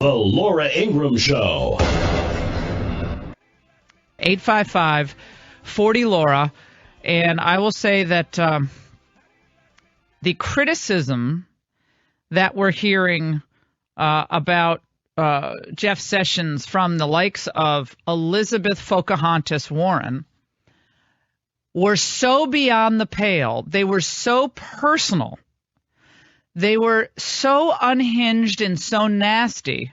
The Laura Ingraham Show. 855-40-LAURA. And I will say that the criticism that we're hearing about Jeff Sessions from the likes of Elizabeth Pocahontas Warren were so beyond the pale. They were so personal. They were so unhinged and so nasty.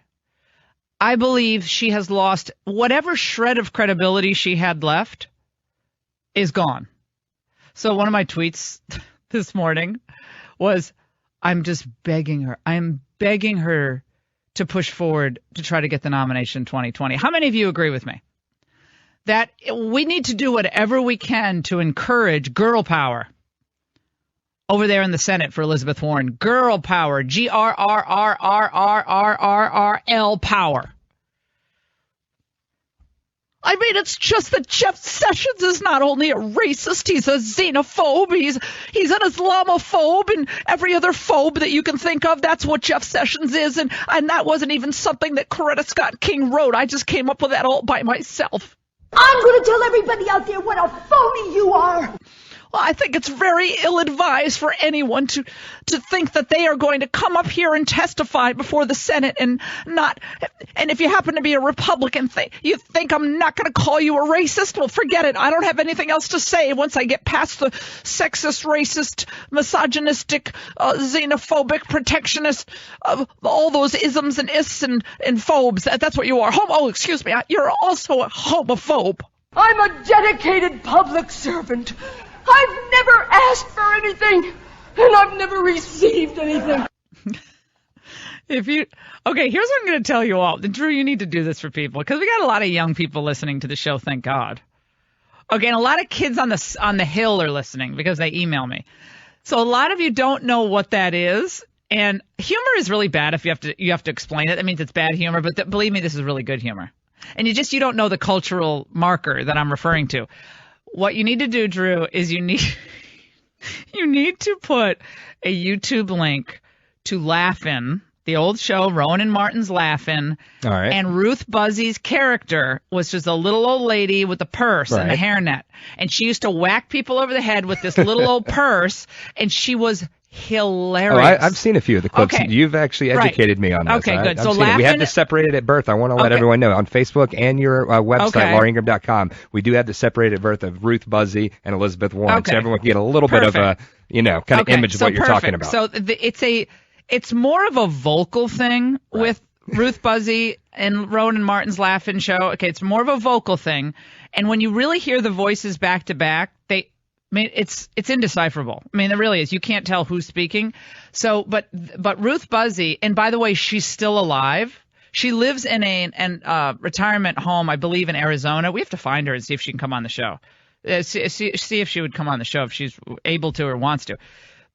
I believe she has lost whatever shred of credibility she had left is gone. So one of my tweets this morning was, I'm just begging her. I'm begging her to push forward to try to get the nomination in 2020. How many of you agree with me that we need to do whatever we can to encourage girl power over there in the Senate for Elizabeth Warren? Girl power, GRRRRRRRRL power. I mean, it's just that Jeff Sessions is not only a racist, he's a xenophobe, he's an Islamophobe and every other phobe that you can think of. That's what Jeff Sessions is, and that wasn't even something that Coretta Scott King wrote. I just came up with that all by myself. I'm going to tell everybody out there what a phony you are. Well, I think it's very ill-advised for anyone to think that they are going to come up here and testify before the Senate and not. And if you happen to be a Republican, you think I'm not going to call you a racist? Well, forget it. I don't have anything else to say once I get past the sexist, racist, misogynistic, xenophobic, protectionist, all those isms and ists and phobes. That's what you are. Excuse me. You're also a homophobe. I'm a dedicated public servant. I've never asked for anything, and I've never received anything. Okay, here's what I'm going to tell you all. Drew, you need to do this for people, because we got a lot of young people listening to the show, thank God. Okay, and a lot of kids on the Hill are listening because they email me. So a lot of you don't know what that is, and humor is really bad if you have to explain it. That means it's bad humor, but believe me, this is really good humor. And you don't know the cultural marker that I'm referring to. What you need to do, Drew, is you need to put a YouTube link to Laugh-In, the old show, Rowan and Martin's Laugh-In. All right. And Ruth Buzzy's character was just a little old lady with a purse and a hairnet. And she used to whack people over the head with this little old purse, and she was hilarious. I've seen a few of the clips. Okay. You've actually educated me on this. Okay, good. So we have this separated at birth. I want to let everyone know on Facebook and your website, lauringram.com, we do have the separated birth of Ruth Buzzy and Elizabeth Warren, so everyone can get a little bit of a kind of image of what you're talking about. So it's more of a vocal thing with Ruth Buzzy and Rowan and Martin's Laugh-In show. Okay, it's more of a vocal thing, and when you really hear the voices back to back, it's indecipherable. I mean, it really is. You can't tell who's speaking. So, but Ruth Buzzy, and by the way, she's still alive. She lives in a retirement home, I believe, in Arizona. We have to find her and see if she can come on the show. See if she would come on the show if she's able to or wants to.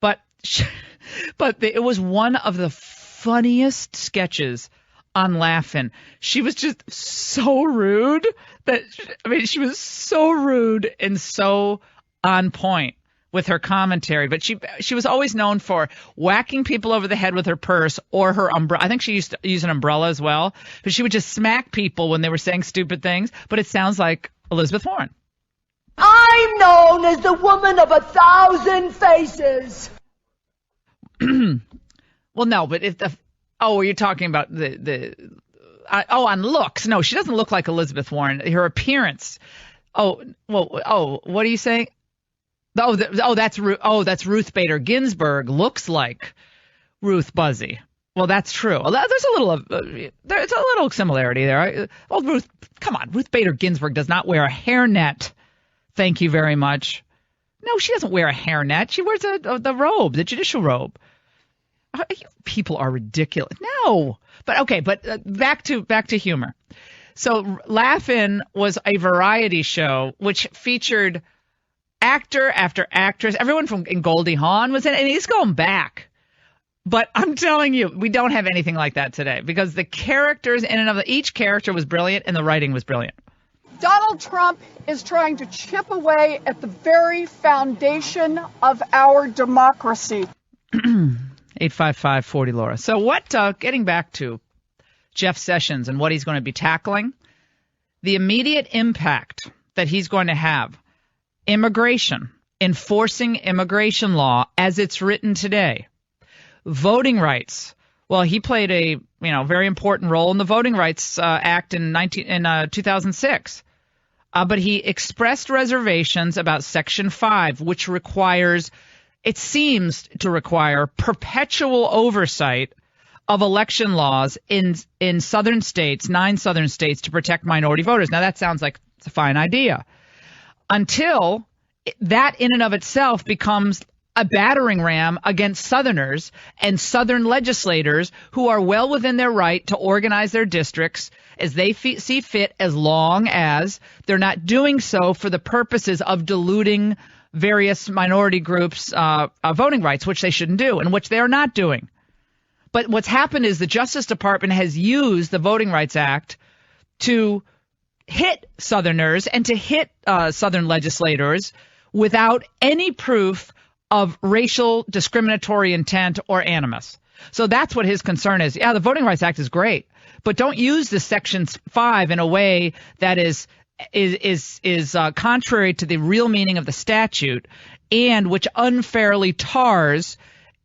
But it was one of the funniest sketches on Laugh-In. She was just so rude she was so rude and so on point with her commentary, but she was always known for whacking people over the head with her purse or her umbrella. I think she used to use an umbrella as well, but she would just smack people when they were saying stupid things. But it sounds like Elizabeth Warren. I'm known as the woman of 1,000 faces. Well, no, but you're talking about on looks. No, she doesn't look like Elizabeth Warren. Her appearance. What are you saying? That's Ruth Bader Ginsburg looks like Ruth Buzzy. Well, that's true. There's a little similarity there. Well, Ruth Bader Ginsburg does not wear a hairnet. Thank you very much. No, she doesn't wear a hairnet. She wears the robe, the judicial robe. You people are ridiculous. No, but back to humor. So Laugh-In was a variety show which featured actor after actress. Everyone from Goldie Hawn was in it, and he's going back. But I'm telling you, we don't have anything like that today because the characters in and of each character was brilliant and the writing was brilliant. Donald Trump is trying to chip away at the very foundation of our democracy. 855-40-LAURA. So getting back to Jeff Sessions and what he's going to be tackling, the immediate impact that he's going to have, immigration, enforcing immigration law as it's written today, voting rights. Well, he played a very important role in the Voting Rights Act in 2006. But he expressed reservations about Section 5, which seems to require perpetual oversight of election laws in southern states, 9 southern states, to protect minority voters. Now, that sounds like it's a fine idea until that in and of itself becomes a battering ram against Southerners and Southern legislators who are well within their right to organize their districts as they see fit, as long as they're not doing so for the purposes of diluting various minority groups' voting rights, which they shouldn't do, and which they are not doing. But what's happened is the Justice Department has used the Voting Rights Act to hit Southerners and to hit Southern legislators without any proof of racial discriminatory intent or animus. So that's what his concern is. Yeah, the Voting Rights Act is great, but don't use the Section 5 in a way that is contrary to the real meaning of the statute, and which unfairly tars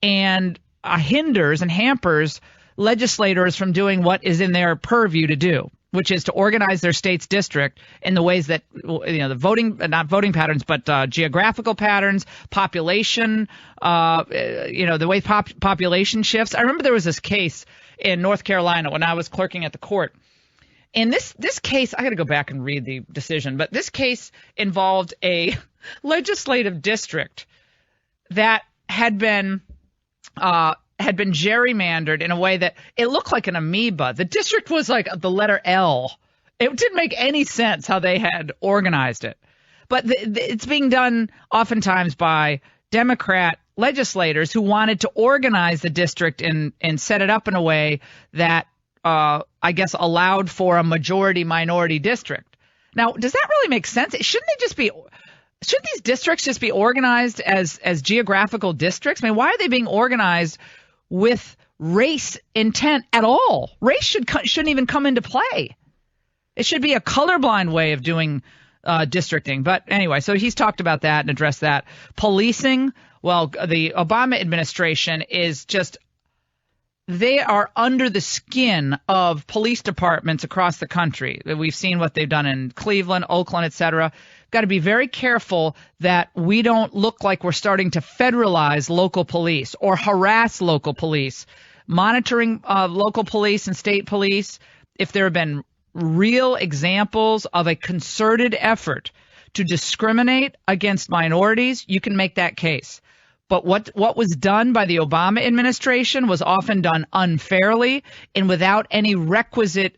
and hinders and hampers legislators from doing what is in their purview to do, which is to organize their state's district in the ways that, not voting patterns, but geographical patterns, population, the way population shifts. I remember there was this case in North Carolina when I was clerking at the court. And this case, I got to go back and read the decision, but this case involved a legislative district that had been gerrymandered in a way that it looked like an amoeba. The district was like the letter L. It didn't make any sense how they had organized it. But it's being done oftentimes by Democrat legislators who wanted to organize the district and set it up in a way that I guess allowed for a majority-minority district. Now, does that really make sense? Shouldn't these districts just be organized as geographical districts? I mean, why are they being organized with race intent at all? Race shouldn't even come into play. It should be a colorblind way of doing districting. But anyway, so he's talked about that and addressed that. Policing, well, the Obama administration is just – they are under the skin of police departments across the country. We've seen what they've done in Cleveland, Oakland, et cetera. Got to be very careful that we don't look like we're starting to federalize local police or harass local police. Monitoring local police and state police, if there have been real examples of a concerted effort to discriminate against minorities, you can make that case. But what was done by the Obama administration was often done unfairly and without any requisite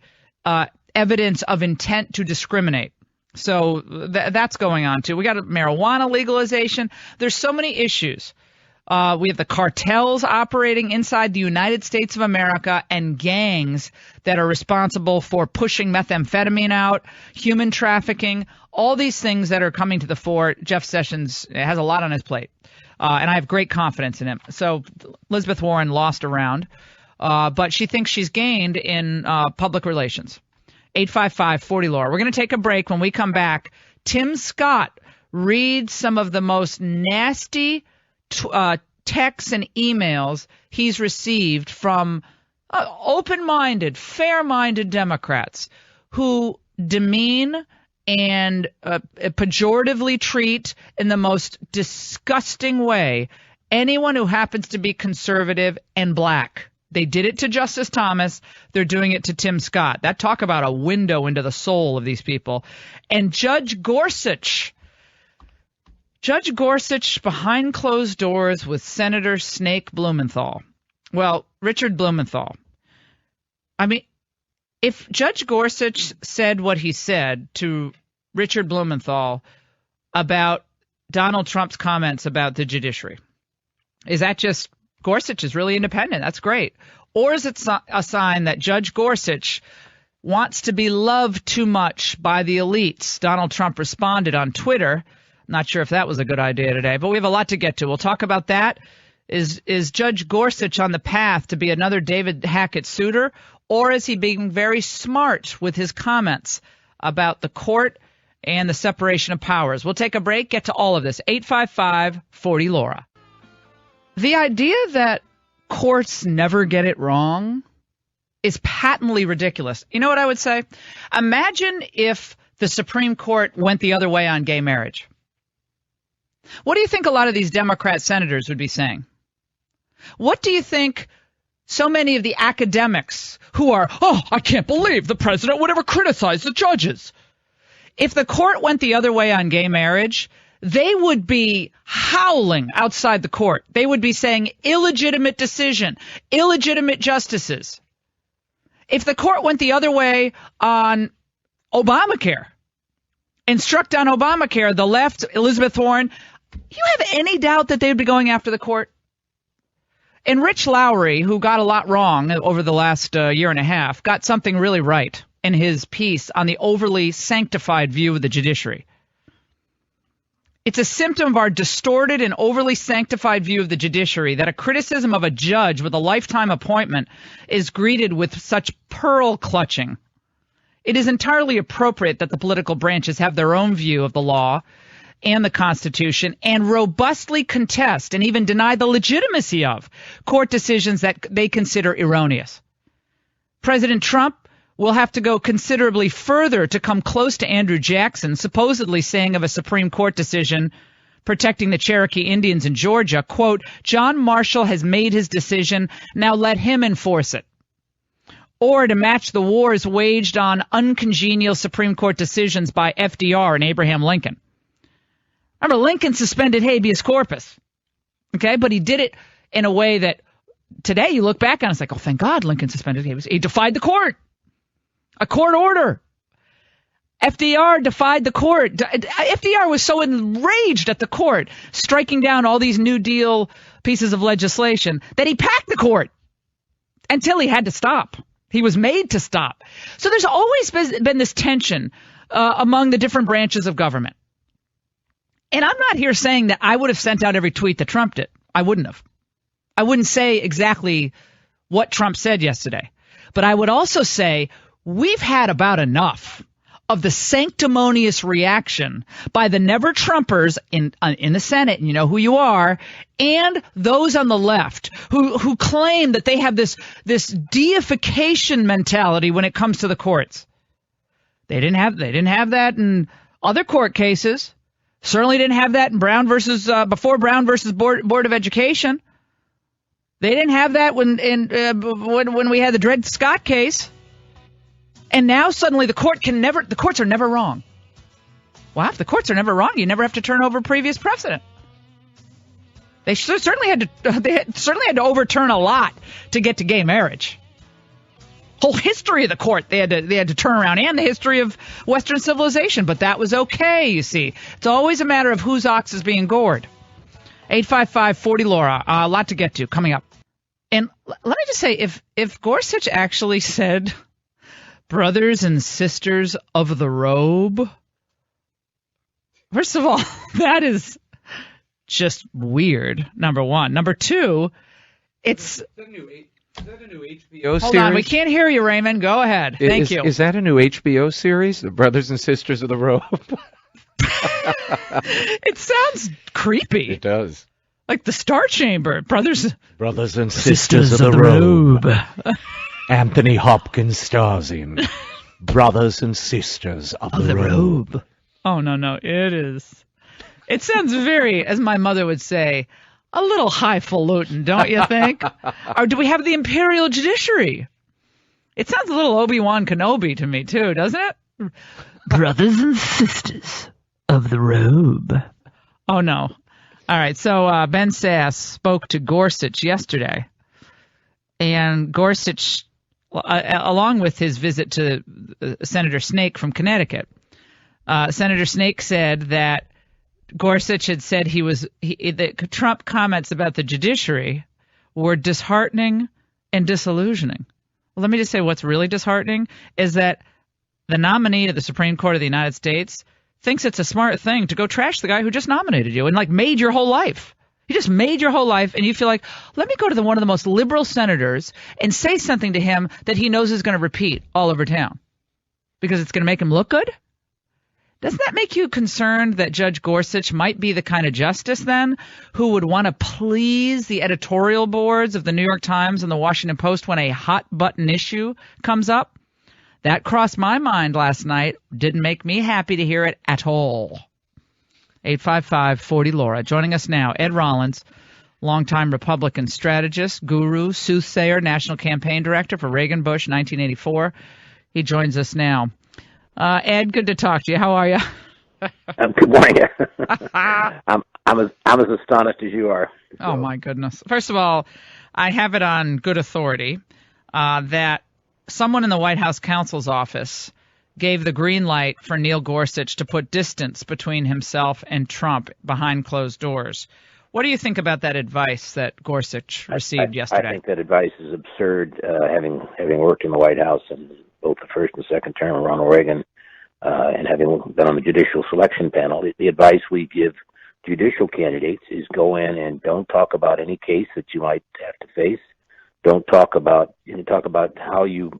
evidence of intent to discriminate. So that's going on too. We got a marijuana legalization. There's so many issues. We have the cartels operating inside the United States of America and gangs that are responsible for pushing methamphetamine out, human trafficking, all these things that are coming to the fore. Jeff Sessions has a lot on his plate. And I have great confidence in him. So Elizabeth Warren lost a round, but she thinks she's gained in public relations. 855-40-LAURA. We're going to take a break. When we come back, Tim Scott reads some of the most nasty texts and emails he's received from open-minded, fair-minded Democrats who demean and pejoratively treat in the most disgusting way anyone who happens to be conservative and black. They did it to Justice Thomas. They're doing it to Tim Scott. That talk about a window into the soul of these people. And Judge Gorsuch behind closed doors with Senator Snake Blumenthal. Well, Richard Blumenthal. I mean, if Judge Gorsuch said what he said to Richard Blumenthal about Donald Trump's comments about the judiciary, is that just Gorsuch is really independent? That's great. Or is it a sign that Judge Gorsuch wants to be loved too much by the elites? Donald Trump responded on Twitter. Not sure if that was a good idea today, but we have a lot to get to. We'll talk about that Is Judge Gorsuch on the path to be another David Hackett Souter, or is he being very smart with his comments about the court and the separation of powers? We'll take a break, get to all of this. 855-40-LAURA. The idea that courts never get it wrong is patently ridiculous. You know what I would say? Imagine if the Supreme Court went the other way on gay marriage. What do you think a lot of these Democrat senators would be saying? What do you think so many of the academics who are, I can't believe the president would ever criticize the judges? If the court went the other way on gay marriage, they would be howling outside the court. They would be saying illegitimate decision, illegitimate justices. If the court went the other way on Obamacare and struck down Obamacare, the left, Elizabeth Warren, you have any doubt that they would be going after the court? And Rich Lowry, who got a lot wrong over the last year and a half, got something really right in his piece on the overly sanctified view of the judiciary. It's a symptom of our distorted and overly sanctified view of the judiciary that a criticism of a judge with a lifetime appointment is greeted with such pearl clutching. It is entirely appropriate that the political branches have their own view of the law and the Constitution and robustly contest and even deny the legitimacy of court decisions that they consider erroneous. President Trump will have to go considerably further to come close to Andrew Jackson, supposedly saying of a Supreme Court decision protecting the Cherokee Indians in Georgia, quote, John Marshall has made his decision, now let him enforce it. Or to match the wars waged on uncongenial Supreme Court decisions by FDR and Abraham Lincoln. Remember, Lincoln suspended habeas corpus, okay? But he did it in a way that today you look back on, it's like, oh, thank God Lincoln suspended habeas. He defied the court. A court order. FDR defied the court. FDR was so enraged at the court striking down all these New Deal pieces of legislation that he packed the court until he had to stop. He was made to stop. So there's always been this tension among the different branches of government. And I'm not here saying that I would have sent out every tweet that Trump did. I wouldn't have. I wouldn't say exactly what Trump said yesterday. But I would also say we've had about enough of the sanctimonious reaction by the never-Trumpers in the Senate, and you know who you are, and those on the left who claim that they have this deification mentality when it comes to the courts. They didn't have that in other court cases. Certainly didn't have that in before Brown versus Board of Education. They didn't have that when we had the Dred Scott case. And now suddenly the courts are never wrong. Wow, if the courts are never wrong, you never have to turn over previous precedent. They certainly had to overturn a lot to get to gay marriage. Whole history of the court they had to turn around, and the history of Western civilization, but that was okay, you see. It's always a matter of whose ox is being gored. 855-40-LAURA, a lot to get to coming up. And let me just say, if Gorsuch actually said brothers and sisters of the robe, first of all, that is just weird, number one. Number two, Is that a new HBO series? Hold on, we can't hear you, Raymond. Go ahead. Thank you. Is that a new HBO series, The Brothers and Sisters of the Robe? It sounds creepy. It does. Like the Star Chamber. Brothers and Sisters of the Robe. Anthony Hopkins stars in Brothers and Sisters of the Robe. Oh, no. It sounds very, as my mother would say, a little highfalutin, don't you think? Or do we have the imperial judiciary? It sounds a little Obi-Wan Kenobi to me, too, doesn't it? Brothers and sisters of the robe. Oh, no. All right, so Ben Sass spoke to Gorsuch yesterday. And Gorsuch, along with his visit to Senator Snake from Connecticut, Senator Snake said that Gorsuch had said that Trump comments about the judiciary were disheartening and disillusioning. Well, let me just say what's really disheartening is that the nominee to the Supreme Court of the United States thinks it's a smart thing to go trash the guy who just nominated you and made your whole life. You just made your whole life, and you feel like, let me go to one of the most liberal senators and say something to him that he knows is going to repeat all over town because it's going to make him look good? Doesn't that make you concerned that Judge Gorsuch might be the kind of justice then who would want to please the editorial boards of the New York Times and the Washington Post when a hot-button issue comes up? That crossed my mind last night. Didn't make me happy to hear it at all. 855-40-LAURA. Joining us now, Ed Rollins, longtime Republican strategist, guru, soothsayer, national campaign director for Reagan Bush, 1984. He joins us now. Ed, good to talk to you. How are you? Good morning. I'm as astonished as you are. So. Oh, my goodness. First of all, I have it on good authority that someone in the White House counsel's office gave the green light for Neil Gorsuch to put distance between himself and Trump behind closed doors. What do you think about that advice that Gorsuch received yesterday? I think that advice is absurd, having worked in the White House in both the first and second term of Ronald Reagan, and having been on the judicial selection panel. The advice we give judicial candidates is go in and don't talk about any case that you might have to face. Don't talk about how you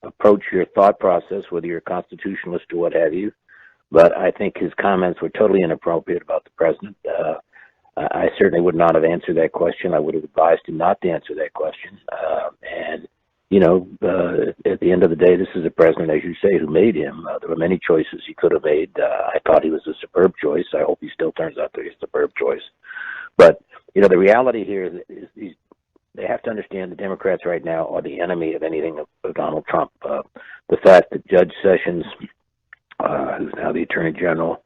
approach your thought process, whether you're a constitutionalist or what have you. But I think his comments were totally inappropriate about the president. I certainly would not have answered that question. I would have advised him not to answer that question. At the end of the day, this is a president, as you say, who made him. There were many choices he could have made. I thought he was a superb choice. I hope he still turns out to be a superb choice. But, the reality here is they have to understand the Democrats right now are the enemy of anything of Donald Trump. The fact that Judge Sessions, who's now the Attorney General,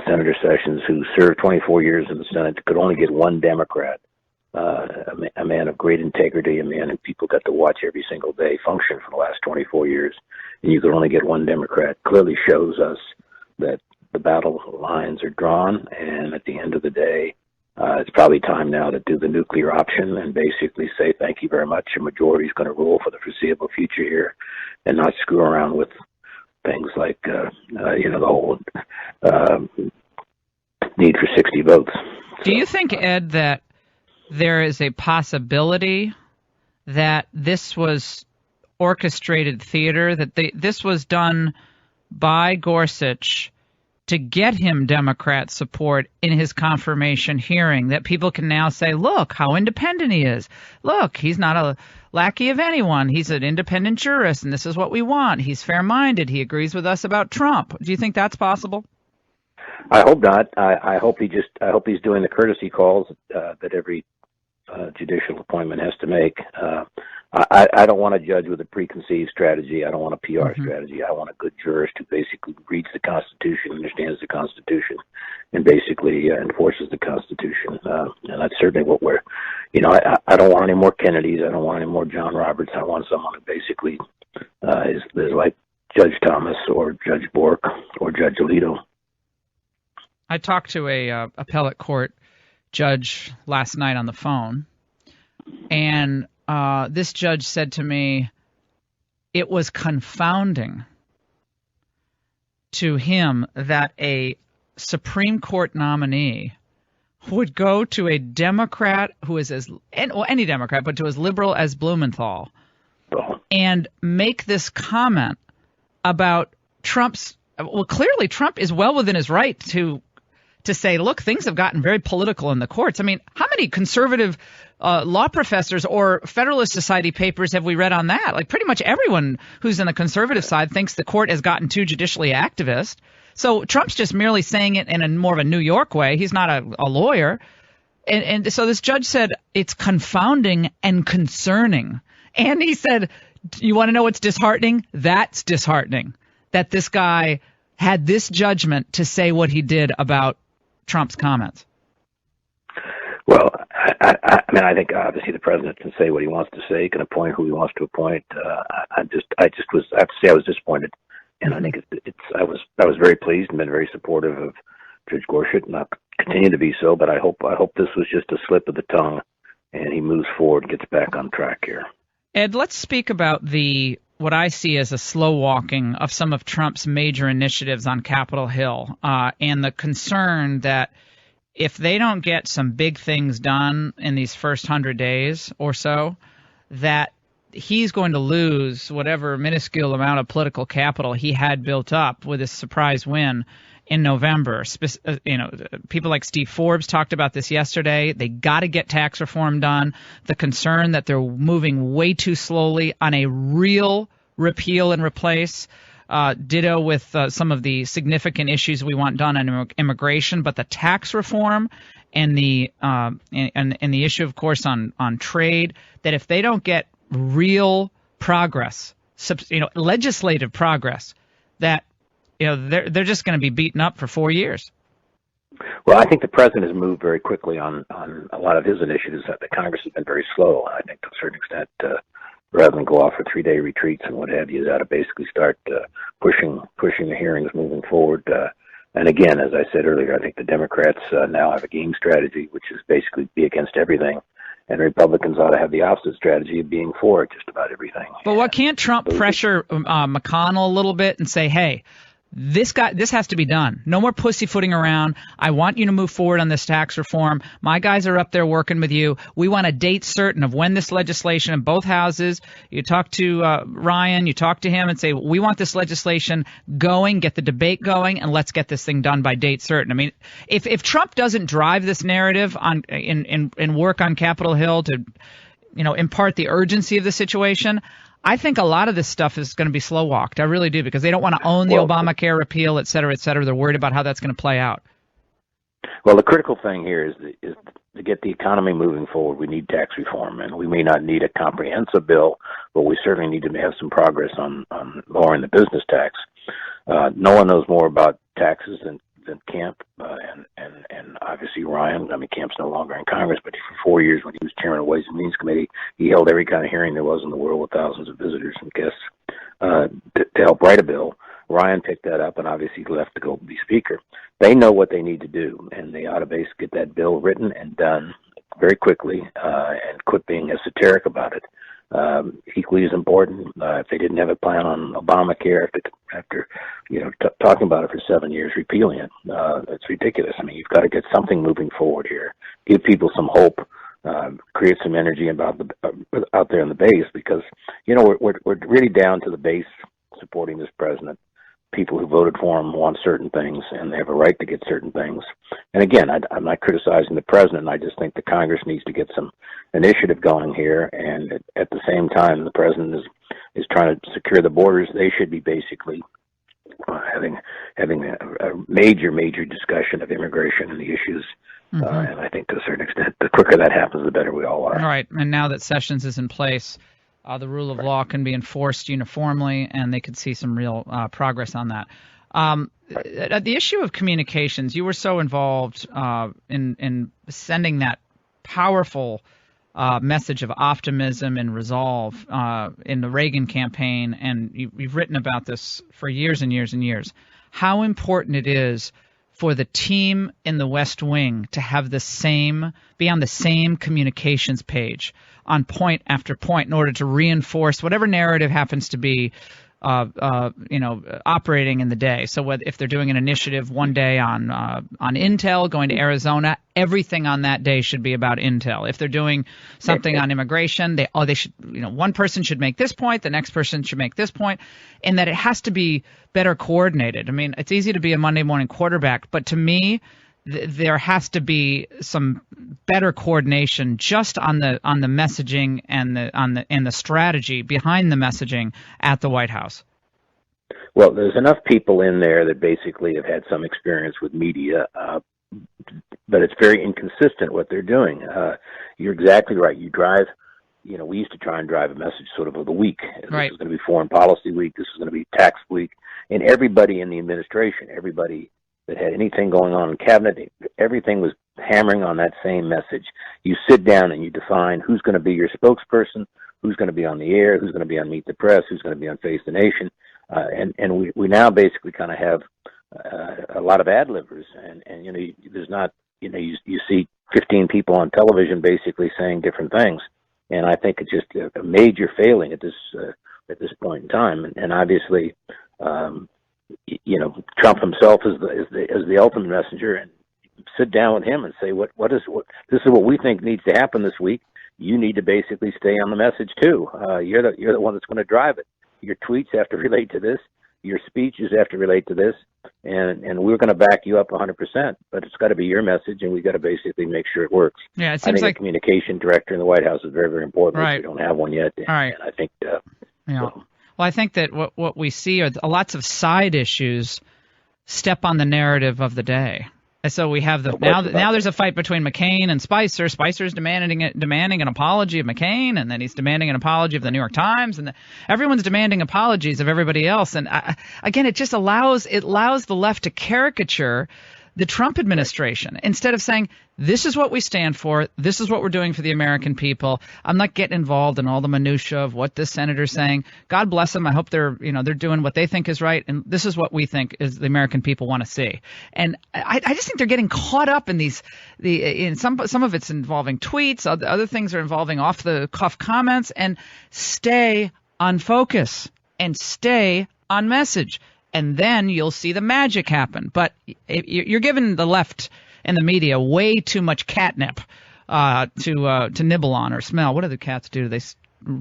Senator Sessions, who served 24 years in the Senate, could only get one Democrat, a man of great integrity, a man who people got to watch every single day function for the last 24 years, and you could only get one Democrat, clearly shows us that the battle lines are drawn, and at the end of the day, it's probably time now to do the nuclear option and basically say thank you very much. A majority is going to rule for the foreseeable future here, and not screw around with things like the whole need for 60 votes. Do you think, Ed, that there is a possibility that this was orchestrated theater, that this was done by Gorsuch to get him Democrat support in his confirmation hearing, that people can now say, look how independent he is. Look, he's not a lackey of anyone. He's an independent jurist, and this is what we want. He's fair-minded. He agrees with us about Trump. Do you think that's possible? I hope not. I hope he's doing the courtesy calls that every judicial appointment has to make. I don't want to judge with a preconceived strategy. I don't want a PR strategy. I want a good jurist who basically reads the Constitution, understands the Constitution, and basically enforces the Constitution. And that's certainly what we're, I don't want any more Kennedys. I don't want any more John Roberts. I want someone who basically is like Judge Thomas or Judge Bork or Judge Alito. I talked to a appellate court judge last night on the phone, and this judge said to me it was confounding to him that a Supreme Court nominee would go to a Democrat who is any Democrat, but to as liberal as Blumenthal, and make this comment about Trump's. Well, clearly Trump is well within his right to say, look, things have gotten very political in the courts. I mean, how many conservative law professors or Federalist Society papers have we read on that? Like pretty much everyone who's in the conservative side thinks the court has gotten too judicially activist. So Trump's just merely saying it in a more of a New York way. He's not a lawyer. And so this judge said it's confounding and concerning. And he said, you want to know what's disheartening? That's disheartening, that this guy had this judgment to say what he did about Trump's comments. Well, I think obviously the president can say what he wants to say, can appoint who he wants to appoint. I have to say I was disappointed, and I think I was very pleased and been very supportive of Judge Gorsuch, and I'll continue to be so. But I hope this was just a slip of the tongue, and he moves forward and gets back on track here. Ed, let's speak about what I see as a slow walking of some of Trump's major initiatives on Capitol Hill, and the concern that if they don't get some big things done in these first 100 days or so, that he's going to lose whatever minuscule amount of political capital he had built up with his surprise win in November. People like Steve Forbes talked about this yesterday. They got to get tax reform done. The concern that they're moving way too slowly on a real repeal and replace. Ditto with some of the significant issues we want done on immigration, but the tax reform and the issue, of course, on trade. That if they don't get real progress, legislative progress, that they're just going to be beaten up for 4 years. Well, I think the president has moved very quickly on a lot of his initiatives. The Congress has been very slow. I think to a certain extent, rather than go off for 3-day retreats and what have you, that to basically start pushing the hearings moving forward. And again, as I said earlier, I think the Democrats now have a game strategy, which is basically be against everything. And Republicans ought to have the opposite strategy of being for just about everything. But what can't Trump pressure McConnell a little bit and say, hey, this has to be done. No more pussyfooting around. I want you to move forward on this tax reform. My guys are up there working with you. We want a date certain of when this legislation in both houses. You talk to Ryan, you talk to him and say, we want this legislation going, get the debate going, and let's get this thing done by date certain. I mean, if Trump doesn't drive this narrative in work on Capitol Hill to, impart the urgency of the situation, I think a lot of this stuff is going to be slow walked. I really do, because they don't want to own the Obamacare repeal, et cetera, et cetera. They're worried about how that's going to play out. Well, the critical thing here is to get the economy moving forward, we need tax reform, and we may not need a comprehensive bill, but we certainly need to have some progress on lowering the business tax. No one knows more about taxes than Camp, and obviously Ryan. I mean, Camp's no longer in Congress, but for 4 years when he was chairman of Ways and Means Committee, he held every kind of hearing there was in the world with thousands of visitors and guests to help write a bill. Ryan picked that up and obviously left to go be speaker. They know what they need to do, and they ought to basically get that bill written and done very quickly and quit being esoteric about it. Equally as important, if they didn't have a plan on Obamacare after talking about it for 7 years, repealing it, it's ridiculous. I mean, you've got to get something moving forward here, give people some hope, create some energy out there in the base, because we're really down to the base supporting this president. People who voted for him want certain things, and they have a right to get certain things. And again, I'm not criticizing the president. I just think the Congress needs to get some initiative going here. And at the same time, the president is trying to secure the borders. They should be basically having a major discussion of immigration and the issues. Mm-hmm. And I think to a certain extent, the quicker that happens, the better we all are. All right. And now that Sessions is in place, the rule of law can be enforced uniformly, and they could see some real progress on that. The issue of communications, you were so involved in sending that powerful message of optimism and resolve in the Reagan campaign, and you've written about this for years and years and years. How important it is for the team in the West Wing to have be on the same communications page on point after point in order to reinforce whatever narrative happens to be operating in the day. So if they're doing an initiative one day on Intel going to Arizona, everything on that day should be about Intel. If they're doing something on immigration, they should, one person should make this point, the next person should make this point, and that it has to be better coordinated. I mean, it's easy to be a Monday morning quarterback, but to me, there has to be some better coordination just on the messaging and the strategy behind the messaging at the White House. Well, there's enough people in there that basically have had some experience with media, but it's very inconsistent what they're doing. You're exactly right. You drive, we used to try and drive a message sort of the week. Right. This is going to be foreign policy week. This is going to be tax week. And everybody in the administration, everybody that had anything going on in cabinet, everything was hammering on that same message. You sit down and you define who's going to be your spokesperson, who's going to be on the air, who's going to be on Meet the Press, who's going to be on Face the Nation, and we now basically kind of have a lot of ad-libbers, and there's not, you see 15 people on television basically saying different things, and I think it's just a major failing at this point in time, and obviously. Trump himself is the ultimate messenger, and sit down with him and say, what this is what we think needs to happen this week. You need to basically stay on the message too. You're the one that's going to drive it. Your tweets have to relate to this. Your speeches have to relate to this, and we're going to back you up 100%. But it's got to be your message, and we've got to basically make sure it works. Yeah, it seems like a communication director in the White House is very, very important. Right. We don't have one yet. And, right. And I think. Well, I think that what we see are lots of side issues step on the narrative of the day. And so we have now there's a fight between McCain and Spicer. Spicer's demanding an apology of McCain, and then he's demanding an apology of the New York Times, and everyone's demanding apologies of everybody else. And again, it just allows the left to caricature the Trump administration instead of saying, this is what we stand for. This is what we're doing for the American people. I'm not getting involved in all the minutia of what this senator's saying. God bless them. I hope they're doing what they think is right. And this is what we think is the American people want to see. And I just think they're getting caught up in some of it's involving tweets. Other things are involving off the cuff comments, and stay on focus and stay on message. And then you'll see the magic happen. But you're giving the left and the media way too much catnip to nibble on or smell. What do the cats do? Do they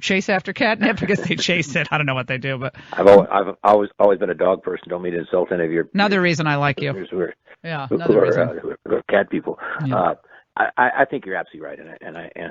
chase after catnip? I guess they chase it. I don't know what they do. But I've always been a dog person. Don't mean to insult any of your. Another reason I like you. Who are cat people. Yeah. I think you're absolutely right.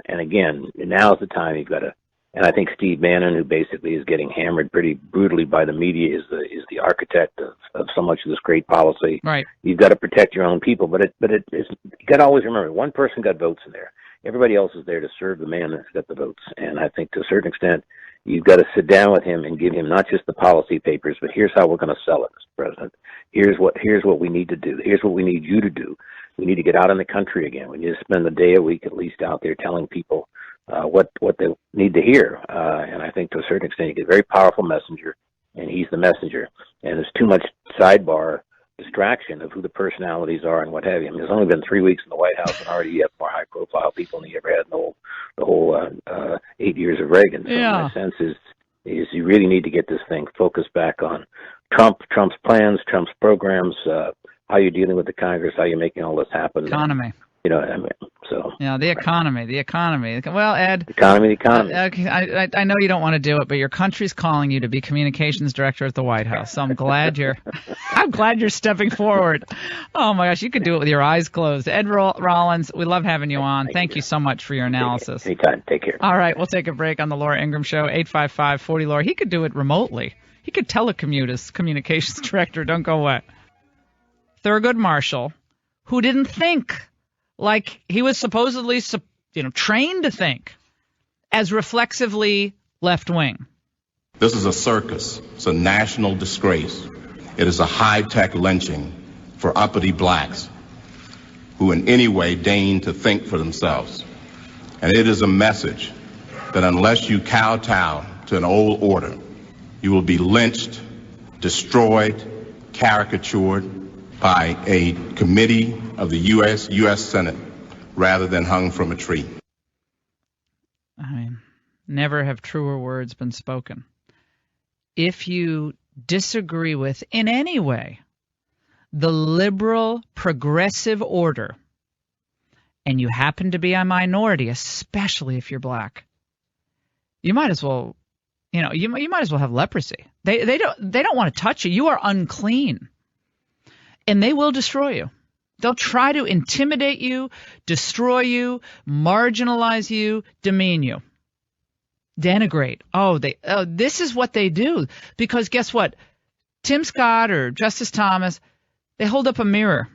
And again, now's the time you've got to. And I think Steve Bannon, who basically is getting hammered pretty brutally by the media, is the architect of so much of this great policy. Right. You've got to protect your own people, but you got to always remember, one person got votes in there. Everybody else is there to serve the man that's got the votes. And I think to a certain extent, you've got to sit down with him and give him not just the policy papers, but here's how we're going to sell it, Mr. President. Here's what we need to do. Here's what we need you to do. We need to get out in the country again. We need to spend a day a week at least out there telling people what they need to hear. And I think to a certain extent, you get a very powerful messenger, and he's the messenger. And there's too much sidebar distraction of who the personalities are and what have you. I mean, there's only been 3 weeks in the White House, and already you have more high-profile people than you ever had in the whole 8 years of Reagan. So my sense is you really need to get this thing focused back on Trump's plans, Trump's programs, how you're dealing with the Congress, how you're making all this happen. Economy. You know what I mean? So yeah, the economy. Well, Ed, the economy. I know you don't want to do it, but your country's calling you to be communications director at the White House. So I'm glad you're stepping forward. Oh my gosh, you could do it with your eyes closed. Ed Rollins, we love having you on. Thank you so much for your analysis. Anytime. Take care. All right, we'll take a break on the Laura Ingraham Show. 855-40-LAURA. He could do it remotely. He could telecommute as communications director. Don't go away. Thurgood Marshall, who didn't think like he was supposedly, trained to think as reflexively left-wing. This is a circus. It's a national disgrace. It is a high-tech lynching for uppity blacks who in any way deign to think for themselves. And it is a message that unless you kowtow to an old order, you will be lynched, destroyed, caricatured by a committee of the U.S. Senate rather than hung from a tree. I mean, never have truer words been spoken. If you disagree with, in any way, the liberal progressive order, and you happen to be a minority, especially if you're black, you might as well, you might as well have leprosy. They don't want to touch you. You are unclean. And they will destroy you. They'll try to intimidate you, destroy you, marginalize you, demean you, denigrate. This is what they do. Because guess what? Tim Scott or Justice Thomas, they hold up a mirror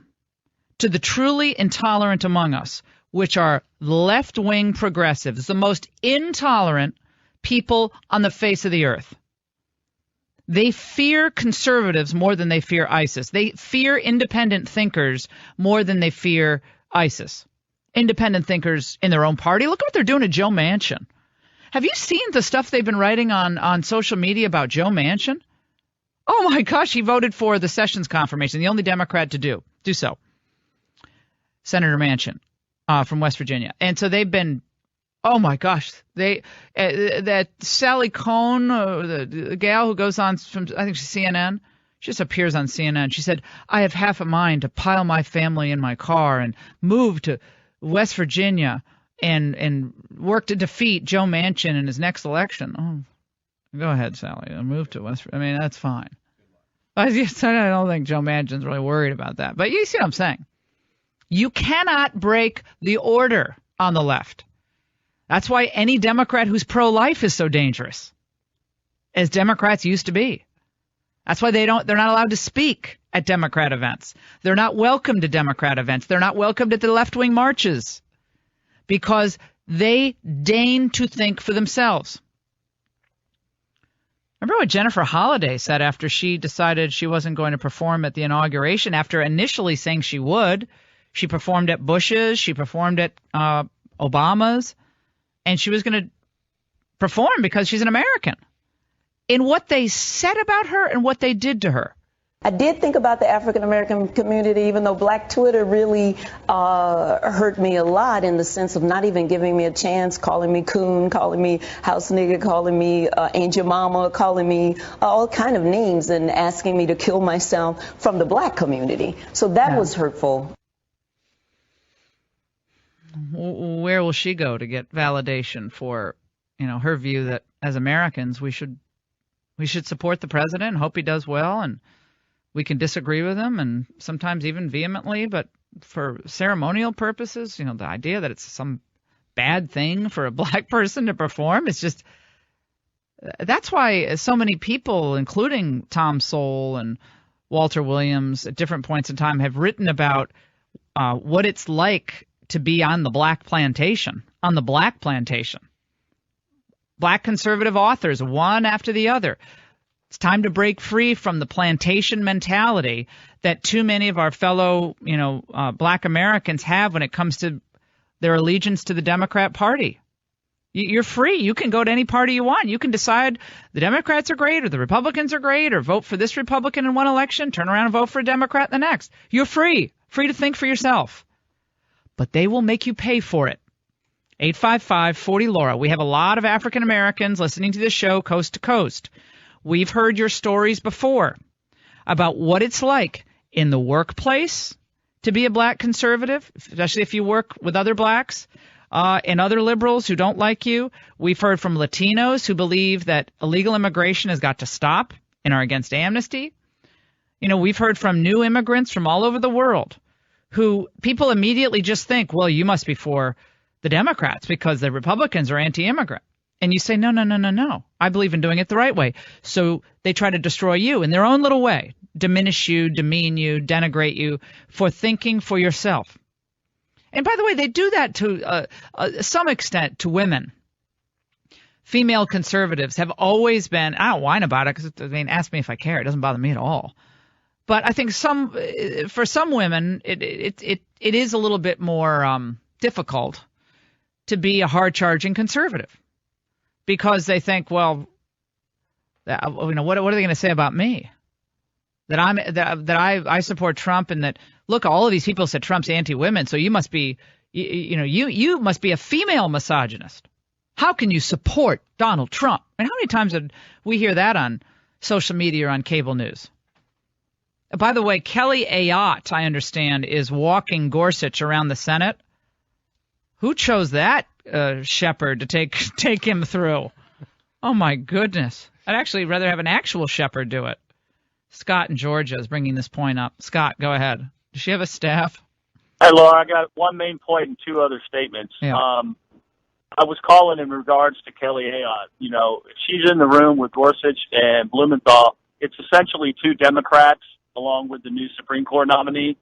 to the truly intolerant among us, which are left-wing progressives, the most intolerant people on the face of the earth. They fear conservatives more than they fear ISIS. They fear independent thinkers more than they fear ISIS. Independent thinkers in their own party. Look at what they're doing to Joe Manchin. Have you seen the stuff they've been writing on social media about Joe Manchin? Oh, my gosh, he voted for the Sessions confirmation, the only Democrat to do so. Senator Manchin from West Virginia. And so they've been oh my gosh, that Sally Cohn, the gal who goes on from I think she's CNN, She just appears on CNN. She said, I have half a mind to pile my family in my car and move to West Virginia and work to defeat Joe Manchin in his next election. Oh, go ahead, Sally. Move to West Virginia. I mean, that's fine. I don't think Joe Manchin's really worried about that. But you see what I'm saying. You cannot break the order on the left. That's why any Democrat who's pro-life is so dangerous, as Democrats used to be. That's why they're not allowed to speak at Democrat events. They're not welcome to Democrat events. They're not welcomed at the left-wing marches because they deign to think for themselves. Remember what Jennifer Holliday said after she decided she wasn't going to perform at the inauguration, after initially saying she would. She performed at Bush's, she performed at Obama's, and she was going to perform because she's an American. In what they said about her and what they did to her. I did think about the African American community, even though Black Twitter really hurt me a lot in the sense of not even giving me a chance, calling me coon, calling me house nigga, calling me angel mama, calling me all kind of names and asking me to kill myself from the Black community. So that was hurtful. Where will she go to get validation for, her view that as Americans we should support the president and hope he does well, and we can disagree with him and sometimes even vehemently, but for ceremonial purposes, the idea that it's some bad thing for a Black person to perform, it's just that's why so many people, including Tom Sowell and Walter Williams at different points in time, have written about what it's like to be on the Black plantation, Black conservative authors, one after the other. It's time to break free from the plantation mentality that too many of our fellow, Black Americans have when it comes to their allegiance to the Democrat Party. You're free. You can go to any party you want. You can decide the Democrats are great or the Republicans are great, or vote for this Republican in one election, turn around and vote for a Democrat in the next. You're free to think for yourself. But they will make you pay for it. 855-40-LAURA. We have a lot of African Americans listening to this show coast to coast. We've heard your stories before about what it's like in the workplace to be a Black conservative, especially if you work with other Blacks and other liberals who don't like you. We've heard from Latinos who believe that illegal immigration has got to stop and are against amnesty. We've heard from new immigrants from all over the world who people immediately just think, well, you must be for the Democrats because the Republicans are anti-immigrant. And you say, no. I believe in doing it the right way. So they try to destroy you in their own little way, diminish you, demean you, denigrate you for thinking for yourself. And by the way, they do that to some extent to women. Female conservatives have always been, I don't whine about it because, ask me if I care. It doesn't bother me at all. But I think for some women, it is a little bit more difficult to be a hard-charging conservative because they think, well, what are they going to say about me? That I support Trump and that look, all of these people said Trump's anti-women, so you must be you must be a female misogynist. How can you support Donald Trump? How many times did we hear that on social media or on cable news? By the way, Kelly Ayotte, I understand, is walking Gorsuch around the Senate. Who chose that shepherd to take him through? Oh, my goodness. I'd actually rather have an actual shepherd do it. Scott in Georgia is bringing this point up. Scott, go ahead. Does she have a staff? Hey, Laura, I got one main point and two other statements. Yeah. I was calling in regards to Kelly Ayotte. She's in the room with Gorsuch and Blumenthal. It's essentially two Democrats along with the new Supreme Court nominee.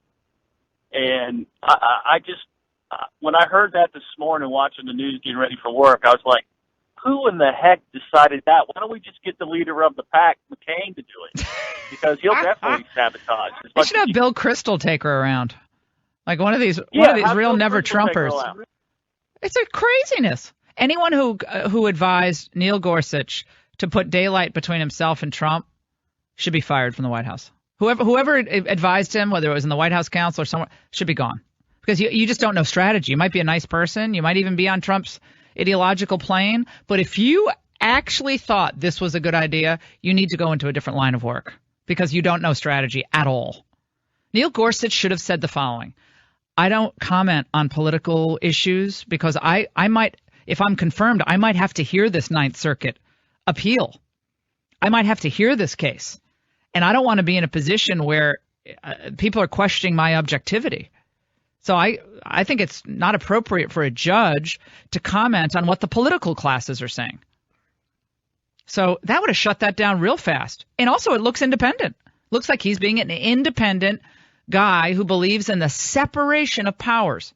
And I just, when I heard that this morning watching the news getting ready for work, I was like, who in the heck decided that? Why don't we just get the leader of the pack, McCain, to do it? Because he'll definitely sabotage. They should have Bill Kristol take her around. Like one of these real never-Trumpers. It's a craziness. Anyone who advised Neil Gorsuch to put daylight between himself and Trump should be fired from the White House. Whoever advised him, whether it was in the White House Council or somewhere, should be gone. Because you just don't know strategy. You might be a nice person. You might even be on Trump's ideological plane. But if you actually thought this was a good idea, you need to go into a different line of work. because you don't know strategy at all. Neil Gorsuch should have said the following. I don't comment on political issues because I might, if I'm confirmed, I might have to hear this Ninth Circuit appeal. I might have to hear this case. And I don't want to be in a position where people are questioning my objectivity. So I think it's not appropriate for a judge to comment on what the political classes are saying. So that would have shut that down real fast. And also it looks independent. Looks like he's being an independent guy who believes in the separation of powers.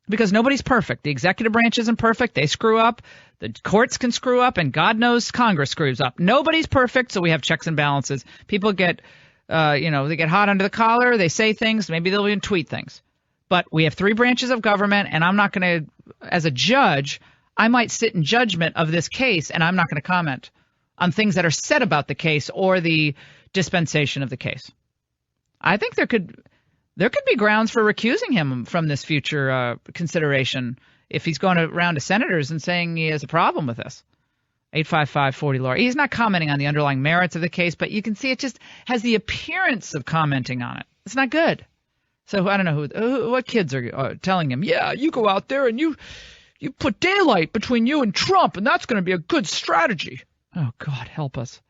Because nobody's perfect. The executive branch isn't perfect. They screw up. The courts can screw up, and God knows Congress screws up. Nobody's perfect, so we have checks and balances. People get, they get hot under the collar. They say things. Maybe they'll even tweet things. But we have 3 branches of government, and I'm not going to, as a judge, I might sit in judgment of this case, and I'm not going to comment on things that are said about the case or the dispensation of the case. I think there could be grounds for recusing him from this future consideration if he's going around to senators and saying he has a problem with this. 855-40-LAURA. He's not commenting on the underlying merits of the case, but you can see it just has the appearance of commenting on it. It's not good. So I don't know what kids are telling him, yeah, you go out there and you put daylight between you and Trump, and that's going to be a good strategy. Oh, God, help us.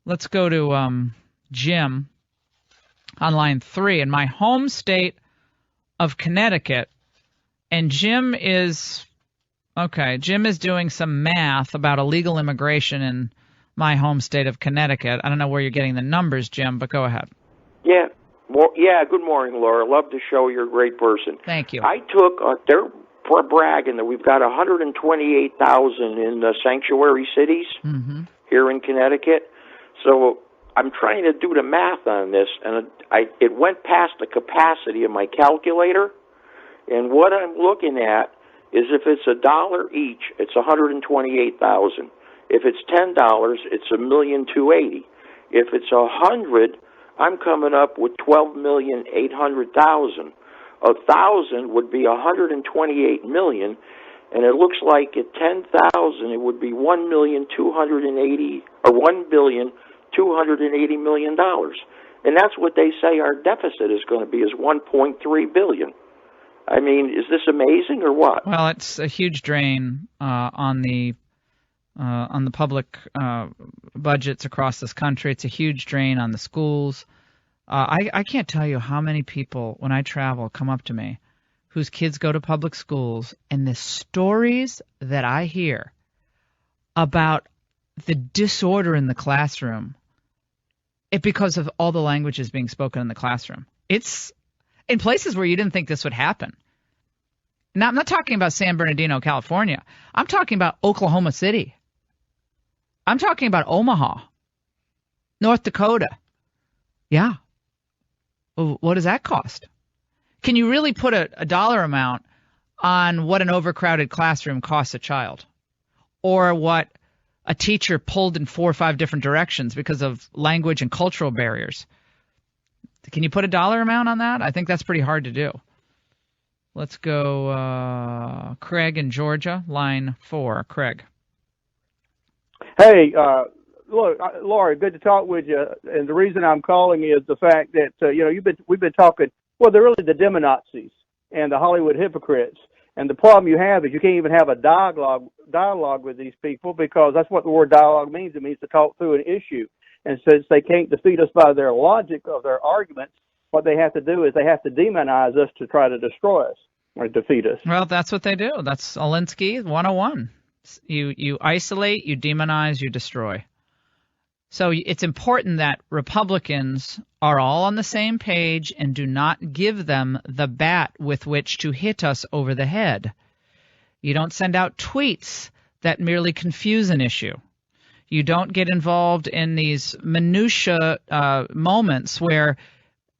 Let's go to Jim on line 3 in my home state of Connecticut. And Jim is doing some math about illegal immigration in my home state of Connecticut. I don't know where you're getting the numbers, Jim, but go ahead. Yeah. Well, yeah, good morning, Laura. Love the show. You're a great person. Thank you. I took, they're bragging that we've got 128,000 in the sanctuary cities here in Connecticut. So I'm trying to do the math on this, and it went past the capacity of my calculator. And what I'm looking at is if it's $1 each, it's 128,000. If it's $10, it's $1,280,000. If it's 100, I'm coming up with 12,800,000. 1,000 would be 128 million, and it looks like at 10,000 it would be $1,280,000,000, and that's what they say our deficit is going to be, is 1.3 billion. I mean, is this amazing or what? Well, it's a huge drain on the public budgets across this country. It's a huge drain on the schools. I can't tell you how many people, when I travel, come up to me whose kids go to public schools, and the stories that I hear about the disorder in the classroom, because of all the languages being spoken in the classroom. It's in places where you didn't think this would happen. Now, I'm not talking about San Bernardino, California. I'm talking about Oklahoma City. I'm talking about Omaha, North Dakota. Yeah. Well, what does that cost? Can you really put a dollar amount on what an overcrowded classroom costs a child, or what a teacher pulled in 4 or 5 different directions because of language and cultural barriers? Can you put a dollar amount on that? I think that's pretty hard to do. Let's go Craig in Georgia, line 4. Craig. Hey, look, Laura, good to talk with you. And the reason I'm calling is the fact that we've been talking. Well, they're really the demo-Nazis and the Hollywood hypocrites. And the problem you have is you can't even have a dialogue with these people, because that's what the word dialogue means. It means to talk through an issue. And since they can't defeat us by their logic of their arguments, what they have to do is they have to demonize us to try to destroy us or defeat us. Well, that's what they do. That's Alinsky 101. You isolate, you demonize, you destroy. So it's important that Republicans are all on the same page and do not give them the bat with which to hit us over the head. You don't send out tweets that merely confuse an issue. You don't get involved in these minutia moments where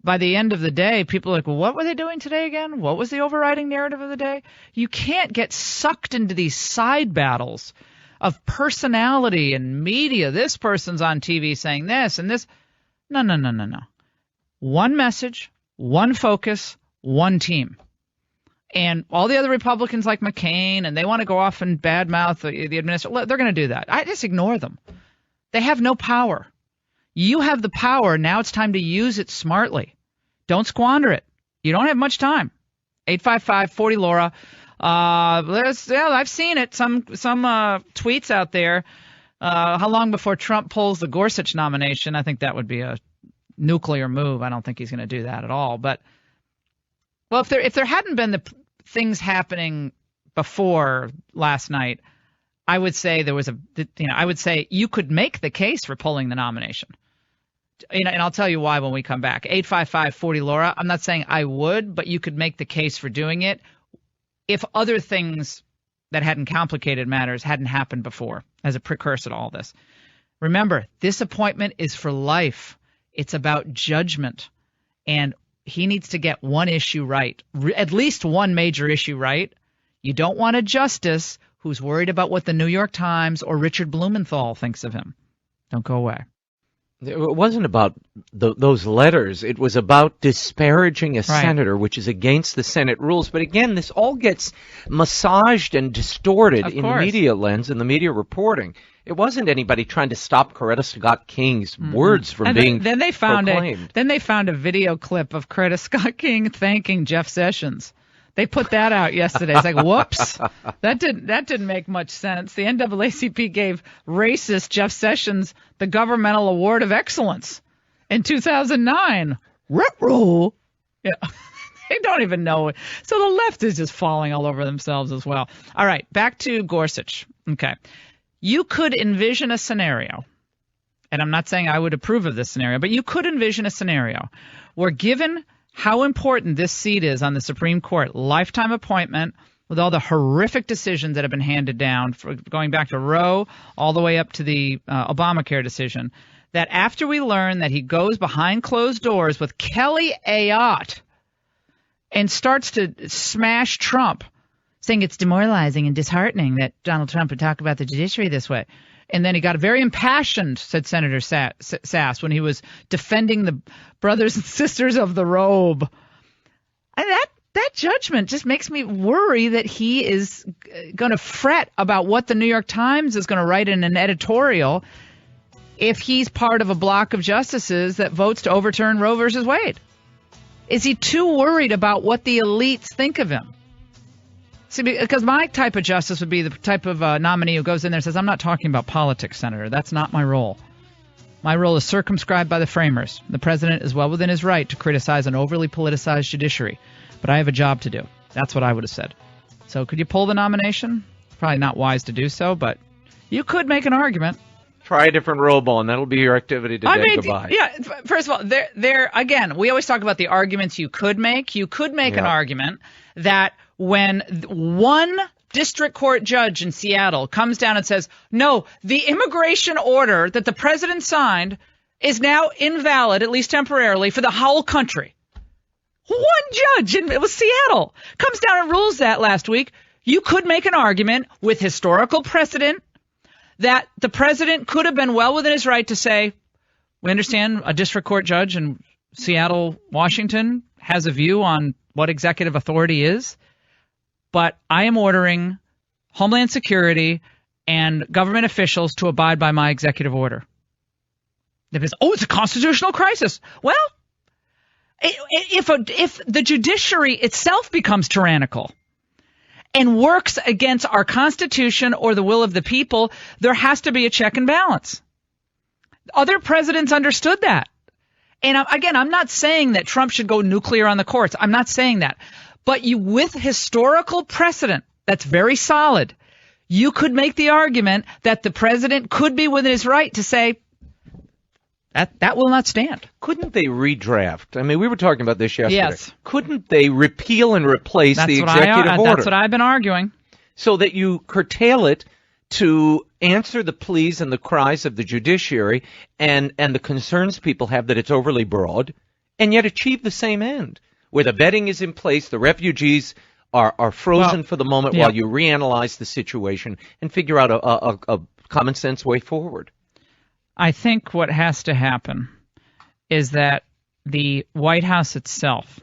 by the end of the day, people are like, well, what were they doing today again? What was the overriding narrative of the day? You can't get sucked into these side battles of personality and media. This person's on TV saying this and this. No. One message, one focus, one team. And all the other Republicans like McCain, and they want to go off and badmouth the administration, they're going to do that. I just ignore them. They have no power. You have the power. Now it's time to use it smartly. Don't squander it. You don't have much time. 855-40-LAURA. I've seen it. Some tweets out there. How long before Trump pulls the Gorsuch nomination? I think that would be a nuclear move. I don't think he's going to do that at all. But well, if there hadn't been the things happening before last night, I would say I would say you could make the case for pulling the nomination. And I'll tell you why when we come back. 855-40-LAURA. I'm not saying I would, but you could make the case for doing it if other things that hadn't complicated matters hadn't happened before as a precursor to all this. Remember, this appointment is for life. It's about judgment. And he needs to get one issue right, at least one major issue right. You don't want a justice who's worried about what the New York Times or Richard Blumenthal thinks of him. Don't go away. It wasn't about those letters. It was about disparaging a senator, which is against the Senate rules. But again, this all gets massaged and distorted in the media lens and the media reporting. It wasn't anybody trying to stop Coretta Scott King's words from being proclaimed. Then they found a video clip of Coretta Scott King thanking Jeff Sessions. They put that out yesterday. It's like, whoops, that didn't make much sense. The NAACP gave racist Jeff Sessions the Governmental Award of Excellence in 2009. Ruh-roh. Yeah, they don't even know it. So the left is just falling all over themselves as well. All right, back to Gorsuch. Okay, you could envision a scenario, and I'm not saying I would approve of this scenario, but you could envision a scenario where, given how important this seat is on the Supreme Court, lifetime appointment with all the horrific decisions that have been handed down, going back to Roe all the way up to the Obamacare decision, that after we learn that he goes behind closed doors with Kelly Ayotte and starts to smash Trump, saying it's demoralizing and disheartening that Donald Trump would talk about the judiciary this way. And then he got very impassioned, said Senator Sass, when he was defending the brothers and sisters of the robe. And that judgment just makes me worry that he is going to fret about what the New York Times is going to write in an editorial if he's part of a block of justices that votes to overturn Roe versus Wade. Is he too worried about what the elites think of him? See, because my type of justice would be the type of nominee who goes in there and says, I'm not talking about politics, Senator. That's not my role. My role is circumscribed by the framers. The president is well within his right to criticize an overly politicized judiciary, but I have a job to do. That's what I would have said. So could you pull the nomination? Probably not wise to do so, but you could make an argument. Try a different robe on. That'll be your activity today. Goodbye. Yeah, first of all, there again, we always talk about the arguments you could make. You could make an argument that when one district court judge in Seattle comes down and says, no, the immigration order that the president signed is now invalid, at least temporarily, for the whole country. One judge, and it was Seattle, comes down and rules that last week. You could make an argument with historical precedent that the president could have been well within his right to say, we understand a district court judge in Seattle, Washington, has a view on what executive authority is, but I am ordering Homeland Security and government officials to abide by my executive order. It's a constitutional crisis. Well, if the judiciary itself becomes tyrannical and works against our Constitution or the will of the people, there has to be a check and balance. Other presidents understood that. And again, I'm not saying that Trump should go nuclear on the courts. I'm not saying that. But with historical precedent that's very solid, you could make the argument that the president could be within his right to say, that will not stand. Couldn't they redraft? I mean, we were talking about this yesterday. Yes. Couldn't they repeal and replace the executive order? That's what I've been arguing. So that you curtail it to answer the pleas and the cries of the judiciary and the concerns people have that it's overly broad, and yet achieve the same end, where the vetting is in place, the refugees are frozen for the moment while you reanalyze the situation and figure out a common sense way forward. I think what has to happen is that the White House itself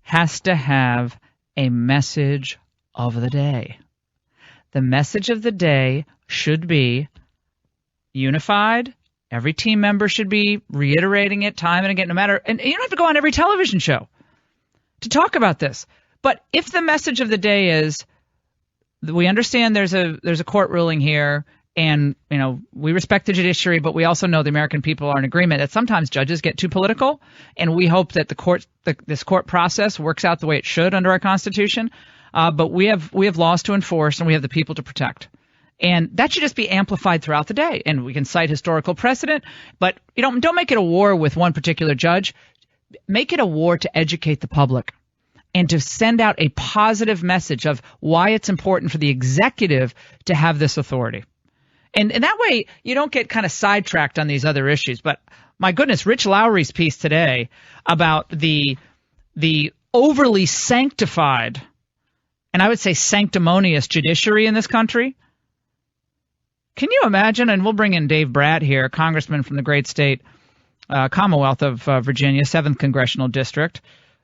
has to have a message of the day. The message of the day should be unified Every team member should be reiterating it time and again, no matter, and you don't have to go on every television show to talk about this. But if the message of the day is, we understand there's a court ruling here, and we respect the judiciary, but we also know the American people are in agreement that sometimes judges get too political, and we hope that this court process works out the way it should under our Constitution. But we have laws to enforce, and we have the people to protect. And that should just be amplified throughout the day. And we can cite historical precedent, but don't make it a war with one particular judge. Make it a war to educate the public and to send out a positive message of why it's important for the executive to have this authority. And that way you don't get kind of sidetracked on these other issues. But my goodness, Rich Lowry's piece today about the overly sanctified, and I would say sanctimonious judiciary in this country. Can you imagine? And we'll bring in Dave Bratt here, congressman from the great state Commonwealth of Virginia, 7th Congressional District,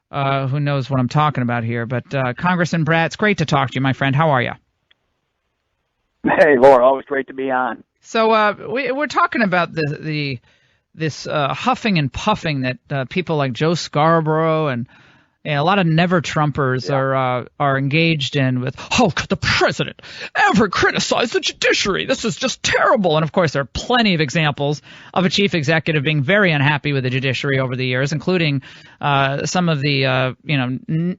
who knows what I'm talking about here. But Congressman Bratt, it's great to talk to you, my friend. How are you? Hey, Laura, always great to be on. So we're talking about this huffing and puffing that people like Joe Scarborough and a lot of never-Trumpers are engaged in with, how could the president ever criticize the judiciary? This is just terrible. And, of course, there are plenty of examples of a chief executive being very unhappy with the judiciary over the years, including some of the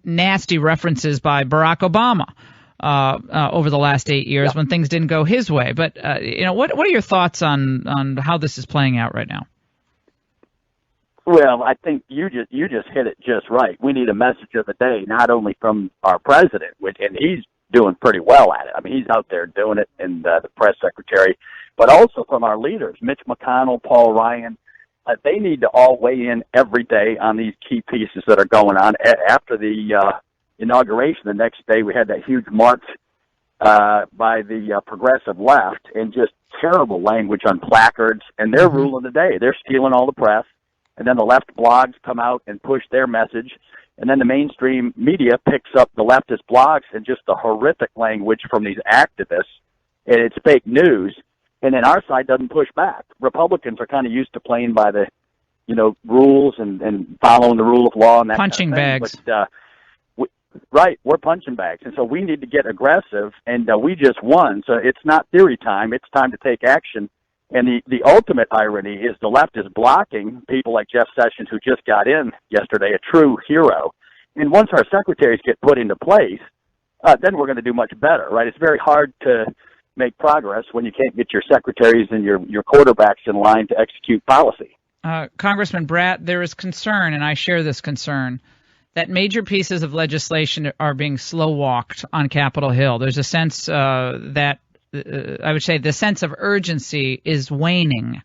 nasty references by Barack Obama over the last 8 years when things didn't go his way. But, what are your thoughts on how this is playing out right now? Well, I think you just hit it just right. We need a message of the day, not only from our president, and he's doing pretty well at it. I mean, he's out there doing it, and the press secretary, but also from our leaders, Mitch McConnell, Paul Ryan. They need to all weigh in every day on these key pieces that are going on. After the inauguration, the next day we had that huge march by the progressive left, and just terrible language on placards, and they're ruling the day. They're stealing all the press. And then the left blogs come out and push their message. And then the mainstream media picks up the leftist blogs and just the horrific language from these activists. And it's fake news. And then our side doesn't push back. Republicans are kind of used to playing by the, rules and following the rule of law and that punching kind of thing. Bags. Right, we're punching bags. And so we need to get aggressive. And we just won. So it's not theory time. It's time to take action. And the ultimate irony is the left is blocking people like Jeff Sessions, who just got in yesterday, a true hero. And once our secretaries get put into place, then we're going to do much better, right? It's very hard to make progress when you can't get your secretaries and your quarterbacks in line to execute policy. Congressman Bratt, there is concern, and I share this concern, that major pieces of legislation are being slow-walked on Capitol Hill. There's a sense that I would say the sense of urgency is waning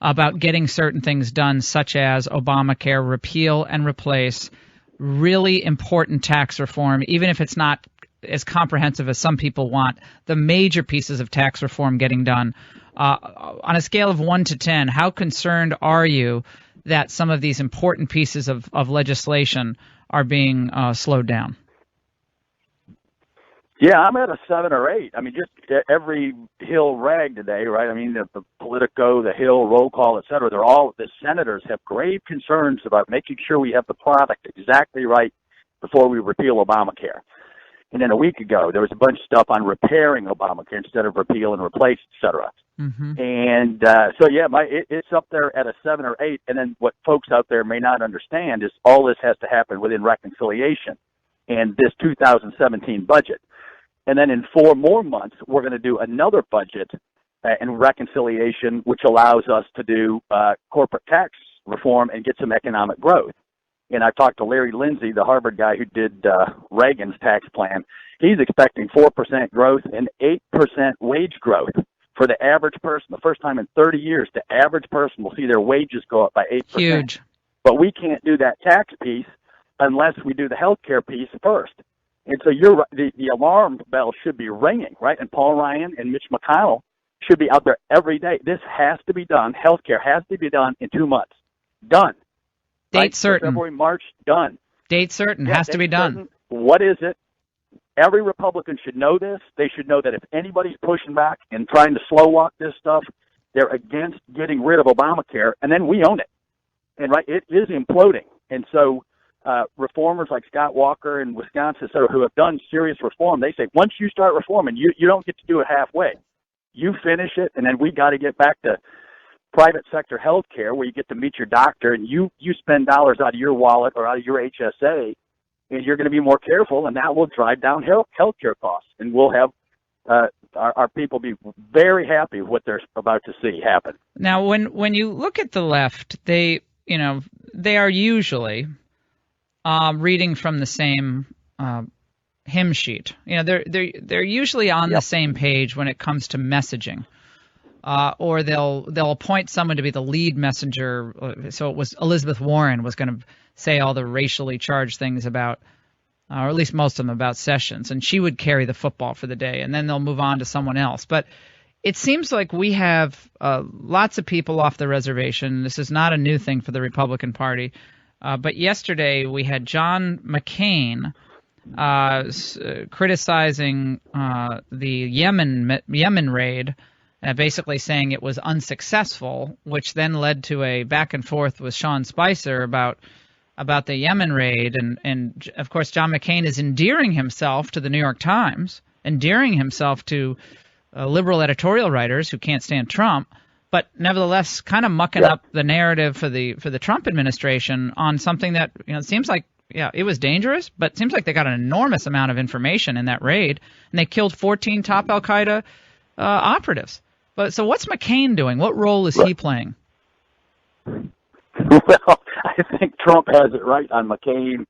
about getting certain things done, such as Obamacare, repeal and replace, really important tax reform, even if it's not as comprehensive as some people want, the major pieces of tax reform getting done. On a scale of 1 to 10, how concerned are you that some of these important pieces of legislation are being slowed down? Yeah, I'm at a 7 or 8. I mean, just every Hill rag today, right? I mean, the Politico, the Hill, roll call, et cetera, the senators have grave concerns about making sure we have the product exactly right before we repeal Obamacare. And then a week ago, there was a bunch of stuff on repairing Obamacare instead of repeal and replace, et cetera. Mm-hmm. And it's up there at a 7 or 8. And then what folks out there may not understand is all this has to happen within reconciliation and this 2017 budget. And then in 4 more months, we're going to do another budget and reconciliation, which allows us to do corporate tax reform and get some economic growth. And I talked to Larry Lindsey, the Harvard guy who did Reagan's tax plan. He's expecting 4% growth and 8% wage growth for the average person. The first time in 30 years, the average person will see their wages go up by 8%. Huge. But we can't do that tax piece unless we do the health care piece first. And so the alarm bell should be ringing, right? And Paul Ryan and Mitch McConnell should be out there every day. This has to be done. Healthcare has to be done in 2 months. Done. Date right? certain. February, March, done. Date certain. Has to be done. Certain. What is it? Every Republican should know this. They should know that if anybody's pushing back and trying to slow walk this stuff, They're against getting rid of Obamacare, and then we own it. And right, it is imploding. And so reformers like Scott Walker in Wisconsin, who have done serious reform, they say once you start reforming, you don't get to do it halfway. You finish it, and then we got to get back to private sector health care where you get to meet your doctor and you spend dollars out of your wallet or out of your HSA, and you're going to be more careful, and that will drive down health care costs. And we'll have our people be very happy with what they're about to see happen. Now, when you look at the left, they are usually reading from the same hymn sheet. They're usually on the same page when it comes to messaging. Or they'll appoint someone to be the lead messenger. So it was Elizabeth Warren was going to say all the racially charged things about, or at least most of them about Sessions, and she would carry the football for the day, and then they'll move on to someone else. But it seems like we have lots of people off the reservation. This is not a new thing for the Republican Party. But yesterday we had John McCain criticizing the Yemen raid, basically saying it was unsuccessful, which then led to a back and forth with Sean Spicer about the Yemen raid. And of course, John McCain is endearing himself to the New York Times, endearing himself to liberal editorial writers who can't stand Trump, but nevertheless kind of mucking up the narrative for the Trump administration on something that it seems like it was dangerous, but it seems like they got an enormous amount of information in that raid, and they killed 14 top Al-Qaeda operatives. But so what's McCain doing? What role is he playing? Well, I think Trump has it right on McCain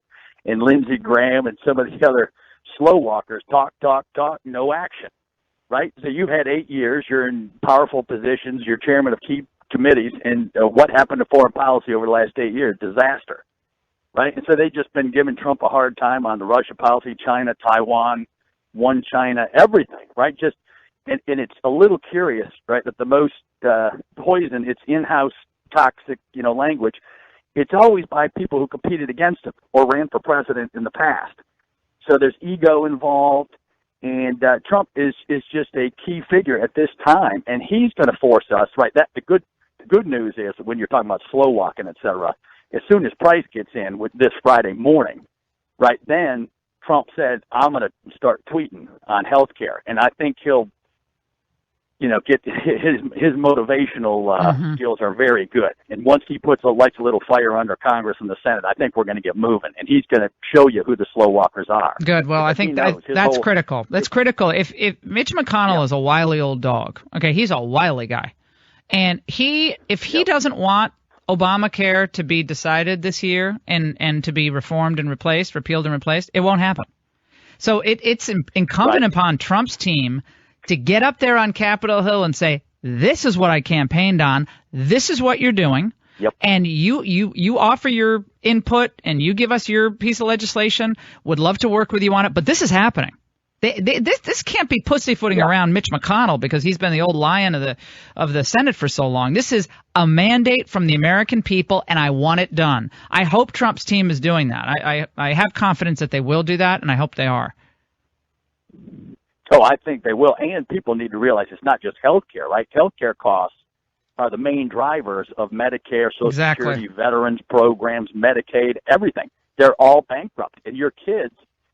and Lindsey Graham and some of the other slow walkers. Talk, no action, right? So you've had 8 years. You're in powerful positions. You're chairman of key committees. And what happened to foreign policy over the last 8 years? Disaster, right? And so they've just been giving Trump a hard time on the Russia policy, China, Taiwan, one China, everything, right? And it's a little curious, right, that the most poison, it's in-house toxic, language, it's always by people who competed against him or ran for president in the past. So there's ego involved, and Trump is just a key figure at this time, and he's going to force us, right? That the good news is when you're talking about slow walking, et cetera, as soon as Price gets in with this Friday morning, right, then Trump said, I'm going to start tweeting on health care, and I think he'll get his motivational skills are very good. And once he lights a little fire under Congress and the Senate, I think we're going to get moving. And he's going to show you who the slow walkers are. Good. Well, I think that's critical. That's critical. If Mitch McConnell is a wily old dog, okay, he's a wily guy. And if he doesn't want Obamacare to be decided this year and to be repealed and replaced, it won't happen. So it's incumbent upon Trump's team to get up there on Capitol Hill and say, this is what I campaigned on, this is what you're doing, and you offer your input and you give us your piece of legislation, would love to work with you on it, but this is happening. This can't be pussyfooting around Mitch McConnell because he's been the old lion of the Senate for so long. This is a mandate from the American people, and I want it done. I hope Trump's team is doing that. I have confidence that they will do that, and I hope they are. Oh, I think they will. And people need to realize it's not just health care, right? Health care costs are the main drivers of Medicare, Social Security, veterans programs, Medicaid, everything. They're all bankrupt. And your kids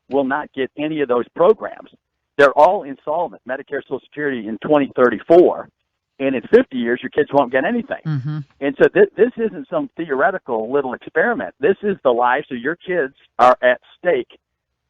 will not get any of those programs. They're all insolvent, Medicare, Social Security in 2034. And in 50 years, your kids won't get anything. Mm-hmm. And so this isn't some theoretical little experiment. This is the lives of your kids are at stake.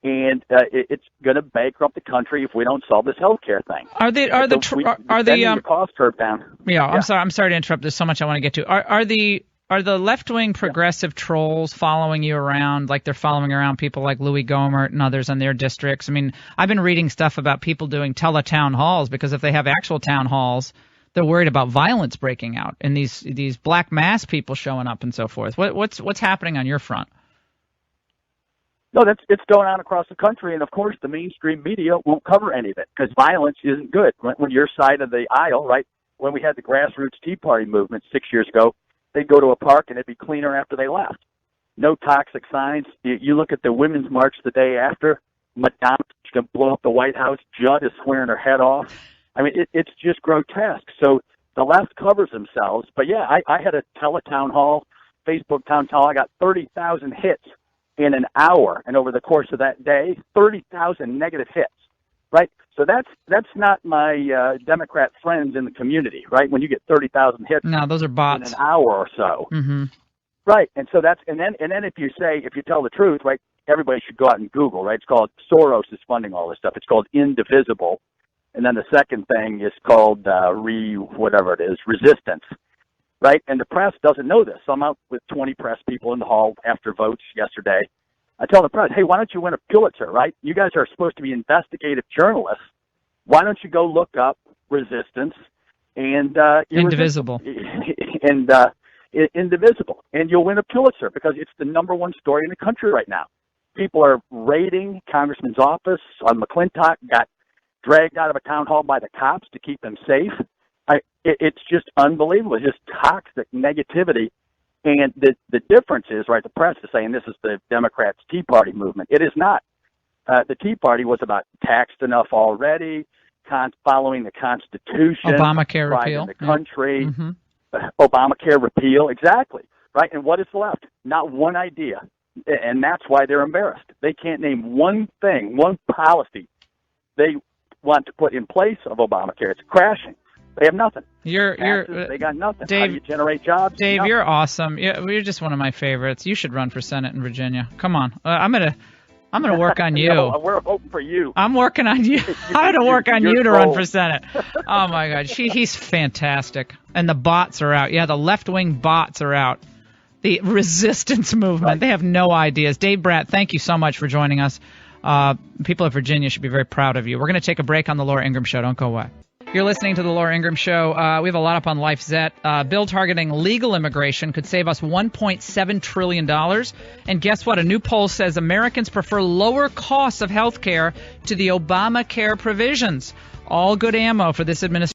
And it's going to bankrupt the country if we don't solve this health care thing. Are the cost curve down? Yeah, I'm sorry to interrupt. There's so much I want to get to. Are the left-wing progressive trolls following you around like they're following around people like Louis Gohmert and others in their districts? I mean, I've been reading stuff about people doing teletown halls because if they have actual town halls, they're worried about violence breaking out and these black mass people showing up and so forth. What's happening on your front? No, it's going on across the country, and of course the mainstream media won't cover any of it because violence isn't good. When your side of the aisle, right, when we had the grassroots Tea Party movement 6 years ago, they'd go to a park and it'd be cleaner after they left. No toxic signs. You look at the Women's March the day after, Madonna's going to blow up the White House, Judd is swearing her head off. I mean, it's just grotesque. So the left covers themselves. But yeah, I had a teletown hall, Facebook town hall. I got 30,000 hits in an hour, and over the course of that day, 30,000 negative hits. Right, so that's not my Democrat friends in the community, right? When you get 30,000 hits, no, those are bots in an hour or so, mm-hmm. Right? And so and then if you tell the truth, right? Everybody should go out and Google, right? It's called Soros is funding all this stuff. It's called Indivisible, and then the second thing is called resistance, right? And the press doesn't know this. So I'm out with 20 press people in the hall after votes yesterday. I tell the press, hey, why don't you win a Pulitzer, right? You guys are supposed to be investigative journalists. Why don't you go look up resistance and Indivisible. Indivisible, and you'll win a Pulitzer because it's the number one story in the country right now. People are raiding Congressman's office. McClintock got dragged out of a town hall by the cops to keep him safe. It's just unbelievable. It's just toxic negativity. And the difference is, right, the press is saying this is the Democrats' Tea Party movement. It is not. The Tea Party was about taxed enough already, following the Constitution, Obamacare repeal in the country, mm-hmm. Obamacare repeal, exactly, right? And what is left? Not one idea. And that's why they're embarrassed. They can't name one thing, one policy they want to put in place of Obamacare. It's crashing. They have nothing. They got nothing. Dave, how do you generate jobs? Dave, nothing. You're awesome. You're just one of my favorites. You should run for Senate in Virginia. Come on. I'm gonna work on you. No, we're voting for you. I'm working on you. I'm gonna work on you to run for Senate. Oh my God, he's fantastic. And the bots are out. Yeah, the left-wing bots are out. The resistance movement. Right. They have no ideas. Dave Bratt, thank you so much for joining us. People of Virginia should be very proud of you. We're going to take a break on the Laura Ingraham Show. Don't go away. You're listening to the Laura Ingraham Show. We have a lot up on LifeZet. Bill targeting legal immigration could save us $1.7 trillion. And guess what? A new poll says Americans prefer lower costs of health care to the Obamacare provisions. All good ammo for this administration.